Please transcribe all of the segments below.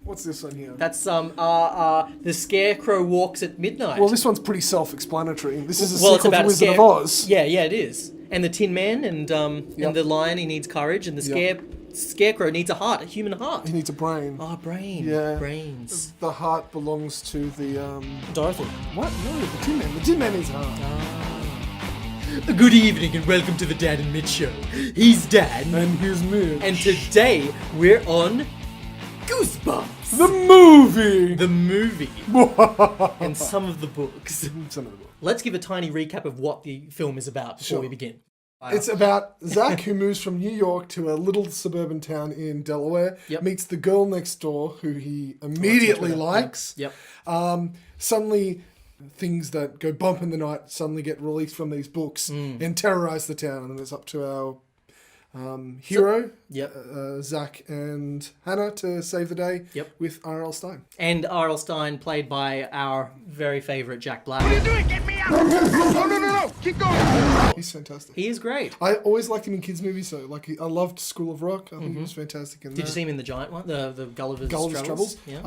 What's this one here? That's the Scarecrow Walks at Midnight. Well, this one's pretty self-explanatory. This is a Well, it's sequel to about Wizard of Oz. Yeah, it is. And the Tin Man and the Lion, he needs courage, and the Scarecrow needs a heart, a human heart. He needs a brain. Oh, brain. Yeah. Brains. The heart belongs to the... Dorothy. What? No, the Tin Man. The Tin Man needs a heart. Good evening and welcome to the Dan and Mitch Show. He's Dan. And here's Mitch. And today we're on Goosebumps. The movie! The movie. And some of the books. Some of the books. Let's give a tiny recap of what the film is about before we begin. It's about Zach, who moves from New York to a little suburban town in Delaware, meets the girl next door, who he immediately likes. Yep. Suddenly, things that go bump in the night suddenly get released from these books and terrorize the town. And then it's up to our hero, Zach and Hannah, to save the day with R.L. Stein. And R.L. Stein, played by our very favourite Jack Black. What are you doing? Get me out! No! Keep going! He's fantastic. He is great. I always liked him in kids' movies, so I loved School of Rock. I think he was fantastic in that. Did you see him in the giant one, the Gulliver's Travels? Yeah.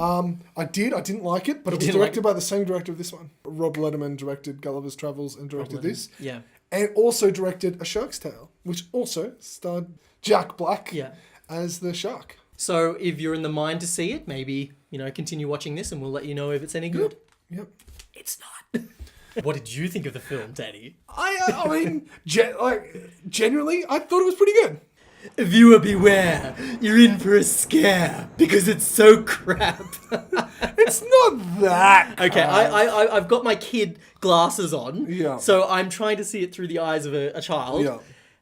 I did. I didn't like it, but it was directed by the same director of this one. Rob Letterman directed Gulliver's Travels and directed this. Yeah. And also directed A Shark's Tale, which also starred Jack Black as the shark. So if you're in the mind to see it, maybe, continue watching this and we'll let you know if it's any good. Yep. It's not. What did you think of the film, Daddy? I mean, genuinely, I thought it was pretty good. Viewer beware, you're in for a scare because it's so crap. It's not that crap. Okay, I've got my kid glasses on, so I'm trying to see it through the eyes of a child. Yeah.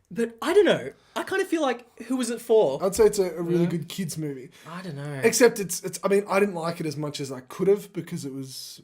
But I don't know. I kind of feel like, who was it for? I'd say it's a really good kids movie. I don't know. Except it's. I mean, I didn't like it as much as I could have because it was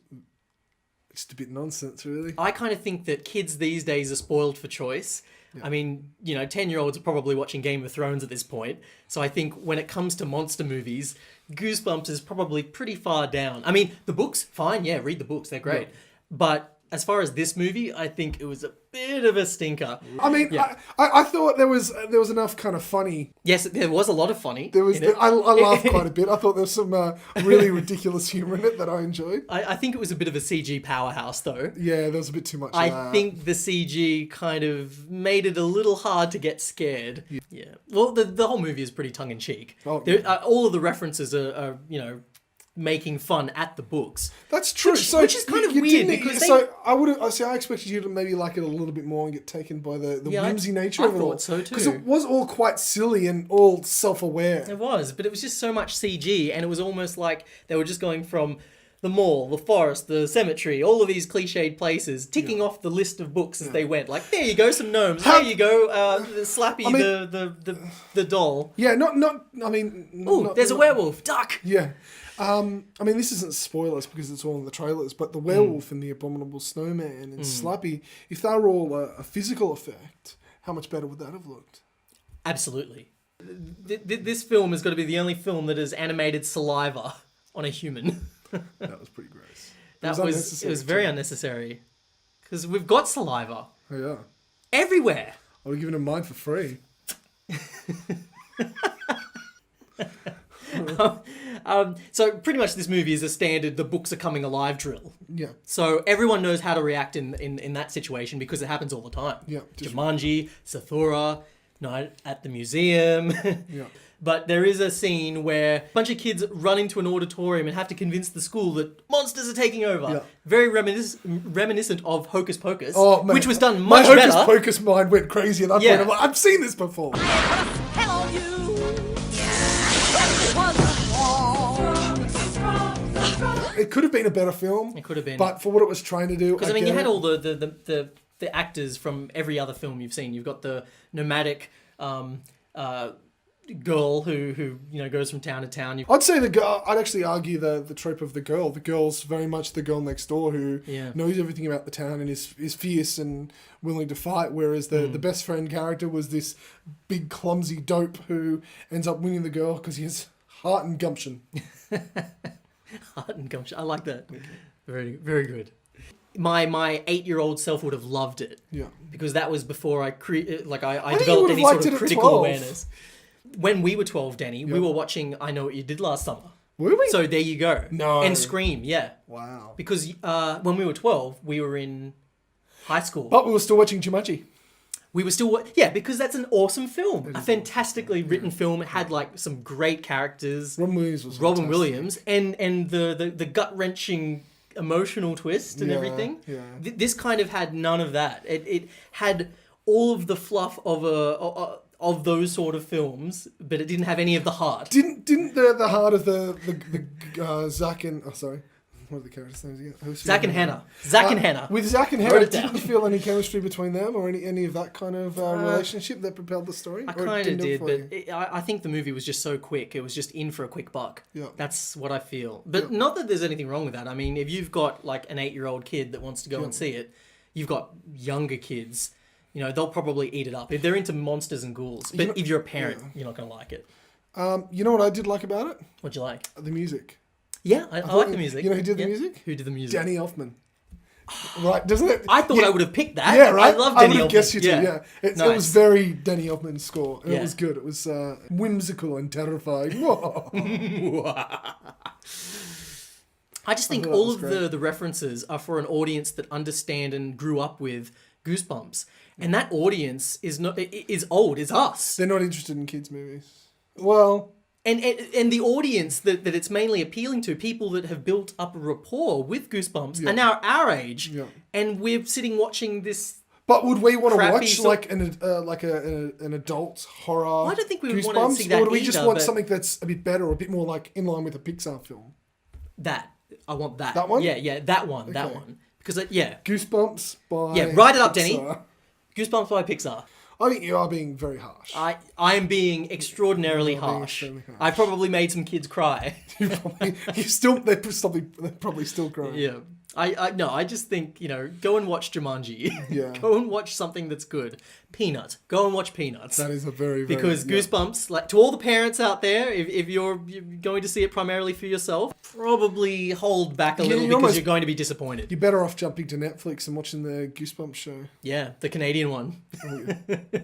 just a bit nonsense, really. I kind of think that kids these days are spoiled for choice. I mean, 10-year-olds are probably watching Game of Thrones at this point. So I think when it comes to monster movies, Goosebumps is probably pretty far down. I mean, the books, fine, read the books, they're great. Yeah. But as far as this movie, I think it was a bit of a stinker. I mean, I thought there was enough kind of funny. Yes, there was a lot of funny. I laughed quite a bit. I thought there was some really ridiculous humor in it that I enjoyed. I think it was a bit of a CG powerhouse, though. Yeah, there was a bit too much of I that. think the CG kind of made it a little hard to get scared. Yeah. Well, the whole movie is pretty tongue-in-cheek. All of the references are making fun at the books. That's true. Which is kind of weird because I expected you to maybe like it a little bit more and get taken by the whimsy nature of it all. I thought so too. Because it was all quite silly and all self-aware. It was, but it was just so much CG, and it was almost like they were just going from the mall, the forest, the cemetery, all of these cliched places, ticking off the list of books as they went. Like, there you go, some gnomes. There you go, Slappy, the doll. Yeah, I mean... Ooh, there's a werewolf. Duck! Yeah. I mean, this isn't spoilers because it's all in the trailers, but the werewolf and the abominable snowman and Slappy, if they were all a physical effect, how much better would that have looked? Absolutely. This film is got to be the only film that has animated saliva on a human. That was pretty gross. It was very unnecessary. Because we've got saliva. Oh, yeah. Everywhere. I would have given him mine for free. So pretty much this movie is a standard the books are coming alive drill. Yeah. So everyone knows how to react in that situation because it happens all the time. Yeah. Jumanji, Sathura, Night at the Museum. Yeah. But there is a scene where a bunch of kids run into an auditorium and have to convince the school that monsters are taking over. Yeah. Very reminiscent of Hocus Pocus, which was done much better. My Hocus Pocus mind went crazy at that point. I'm like, I've seen this before. Hello, you. It could have been a better film. It could have been. But for what it was trying to do... Because, I mean, you had all the actors from every other film you've seen. You've got the nomadic girl who goes from town to town. I'd say the girl... I'd actually argue the trope of the girl. The girl's very much the girl next door who knows everything about the town and is fierce and willing to fight, whereas the best friend character was this big, clumsy dope who ends up winning the girl because he has heart and gumption. Heart and gumption. I like that. Okay. Very, very good. My 8-year-old self would have loved it. Yeah. Because that was before I developed any sort of critical awareness. When we were 12, Danny, we were watching I Know What You Did Last Summer. Were we? So there you go. No. And Scream, yeah. Wow. Because when we were 12, we were in high school. But we were still watching Jumanji. We were still... Yeah, because that's an awesome film. A fantastically written film. It had, like, some great characters. Robin Williams was Robin fantastic. Williams. And the gut-wrenching emotional twist and everything. Yeah. This kind of had none of that. It had all of the fluff of those sort of films, but it didn't have any of the heart. Didn't the heart of the Zach and... Oh, sorry. What are the characters' names again? Zach and Hannah. Zach and Hannah. With Zach and Wrote Hannah, it down. didn't you feel any chemistry between them or any of that kind of relationship that propelled the story? I Or it kind of didn't do did, it for but you? I think the movie was just so quick. It was just in for a quick buck. Yeah. That's what I feel. But not that there's anything wrong with that. I mean, if you've got like an 8-year-old kid that wants to go and see it, you've got younger kids, you know, they'll probably eat it up. If they're into monsters and ghouls. But if you're a parent, you're not going to like it. You know what I did like about it? What'd you like? The music. Yeah, I like the music. You know who did the Yeah. music? Who did the music? Danny Elfman. Right, doesn't it? I thought I would have picked that. Yeah, right. I love Danny would have Elfman. guessed you too. Yeah, it was very Danny Elfman score, and it was good. It was whimsical and terrifying. Whoa. I just think all of the references are for an audience that understand and grew up with Goosebumps, and that audience is old. It's us. They're not interested in kids' movies. Well, And the audience that it's mainly appealing to, people that have built up a rapport with Goosebumps, are now our age, and we're sitting watching this. but would we want to Crappy watch like an adult horror? I don't think we would Goosebumps, want to see that or do we just either, want but- something that's a bit better or a bit more like in line with a Pixar film? That I want that. That one? Yeah, that one. That Okay. one. Because Goosebumps by write it up, Denny. Pixar. Goosebumps by Pixar. I think you are being very harsh. I am being extraordinarily harsh. extremely harsh. I probably made some kids cry. They're probably still crying. Yeah. I just think, you know, go and watch Jumanji. Yeah. Go and watch something that's good. Peanut. Go and watch Peanuts. That is a very, very... Because Goosebumps, like to all the parents out there, if you're going to see it primarily for yourself, probably hold back a little because you're going to be disappointed. You're better off jumping to Netflix and watching the Goosebumps show. Yeah, the Canadian one. Oh, yeah.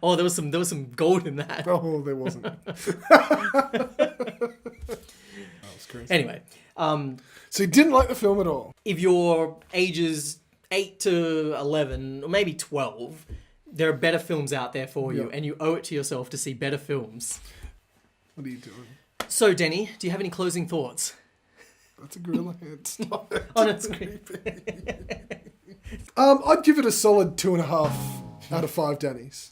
Oh, there was some gold in that. Oh, there wasn't. That was crazy. Anyway, So you didn't like the film at all? if you're ages 8 to 11, or maybe 12, there are better films out there for you, Yeah. and you owe it to yourself to see better films. What are you doing? So, Denny, do you have any closing thoughts? That's a gorilla head. Stop it. Oh, no, it's I'd give it a solid 2.5 out of 5 Dannies.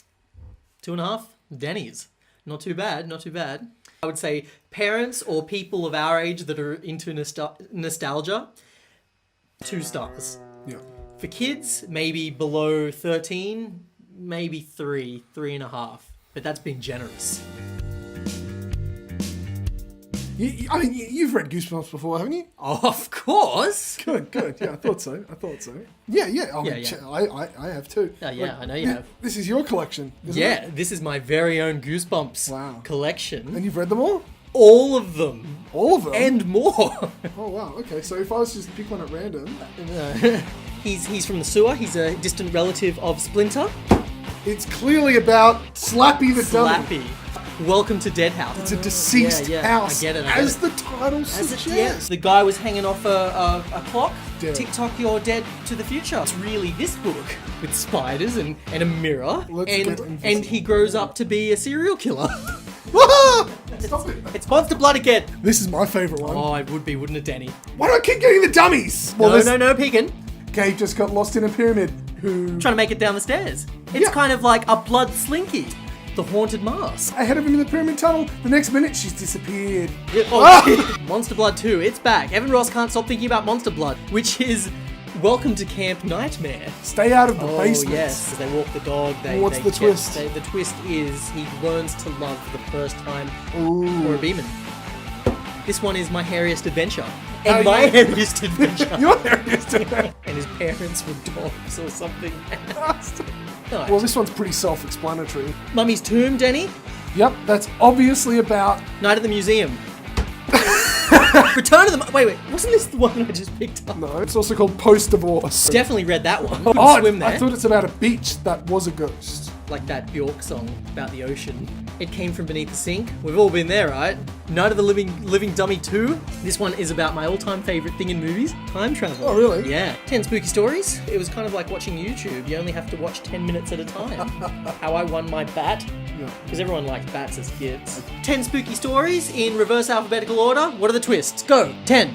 2.5? Denny's. Not too bad, not too bad. I would say parents or people of our age that are into nostalgia, 2 stars. Yeah. For kids, maybe below 13, maybe 3.5. But that's being generous. I mean, you've read Goosebumps before, haven't you? Oh, of course! Good. Yeah, I thought so. Yeah. I mean, Yeah. I have too. Yeah, I know you have. This is your collection, isn't it? Yeah, this is my very own Goosebumps collection. And you've read them all? All of them. All of them? And more. Oh, wow. Okay, so if I was just to pick one at random... He's from the sewer. He's a distant relative of Splinter. It's clearly about Slappy the Dummy. Slappy. Welcome to Dead House. It's a deceased house, I get it. as the title suggests. The guy was hanging off a clock. Dead. Tick-tock, you're dead to the future. It's really this book with spiders and a mirror. Let's get invisible. And he grows up to be a serial killer. Stop it. It's Monster Blood again. This is my favourite one. Oh, it would be, wouldn't it, Danny? Why do I keep getting the dummies? Well, No, peeking. Gabe just got lost in a pyramid. Trying to make it down the stairs. It's kind of like a blood slinky. The Haunted Mask. Ahead of him in the pyramid tunnel, the next minute she's disappeared. Monster Blood 2, it's back. Evan Ross can't stop thinking about Monster Blood, which is Welcome to Camp Nightmare. Stay out of the basement. Oh, yes, as they walk the dog. What's the twist? The twist is he learns to love for the first time Ooh. or a demon. This one is My Hairiest Adventure. And My Hairiest Adventure. Your hairiest adventure. And his parents were dogs or something. Nice. Well, this one's pretty self-explanatory. Mummy's Tomb, Denny. Yep, that's obviously about... Night at the Museum. Return of the... Wait, wasn't this the one I just picked up? No, it's also called Post-Divorce. Definitely read that one. Couldn't Oh, swim there. I thought it's about a beach that was a ghost. Like that Bjork song about the ocean. It came from beneath the sink. We've all been there, right? Night of the Living Dummy 2. This one is about my all-time favorite thing in movies, time travel. Oh, really? Yeah. 10 spooky stories. It was kind of like watching YouTube. You only have to watch 10 minutes at a time. How I won my bat. Because everyone likes bats as kids. 10 spooky stories in reverse alphabetical order. What are the twists? Go. 10.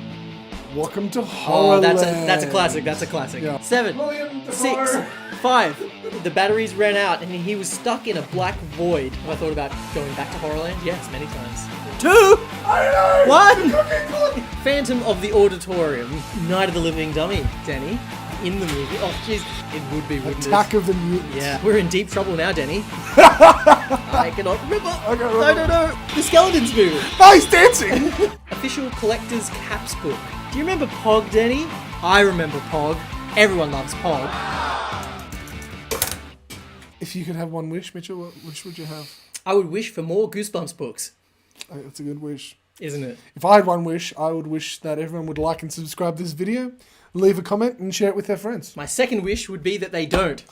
Welcome to Oh, Horrorland. that's a classic. That's a classic. Yeah. 7. William Dafoe. 6. 5. The batteries ran out and he was stuck in a black void. Have I thought about going back to Horrorland? Yes, many times. 2. I don't know. 1. Phantom of the Auditorium. Night of the Living Dummy. Denny. In the movie. Oh, jeez. It would be, wouldn't Attack it? of the Mutants. Yeah. We're in deep trouble now, Denny. I cannot remember. I can't remember. No. The Skeletons movie. Oh, he's dancing! Official Collector's Caps book. Do you remember Pog, Denny? I remember Pog. Everyone loves Pog. If you could have one wish, Mitchell, what wish would you have? I would wish for more Goosebumps books. I think that's a good wish. Isn't it? If I had one wish, I would wish that everyone would like and subscribe this video, leave a comment, and share it with their friends. My second wish would be that they don't.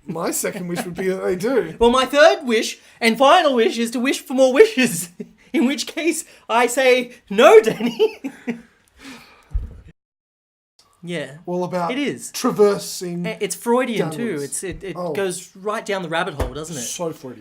My second wish would be that they do. Well, my third wish and final wish is to wish for more wishes. In which case, I say no, Danny. Yeah. All about it is traversing. It's Freudian downwards. too. It goes right down the rabbit hole, doesn't it? So Freudian.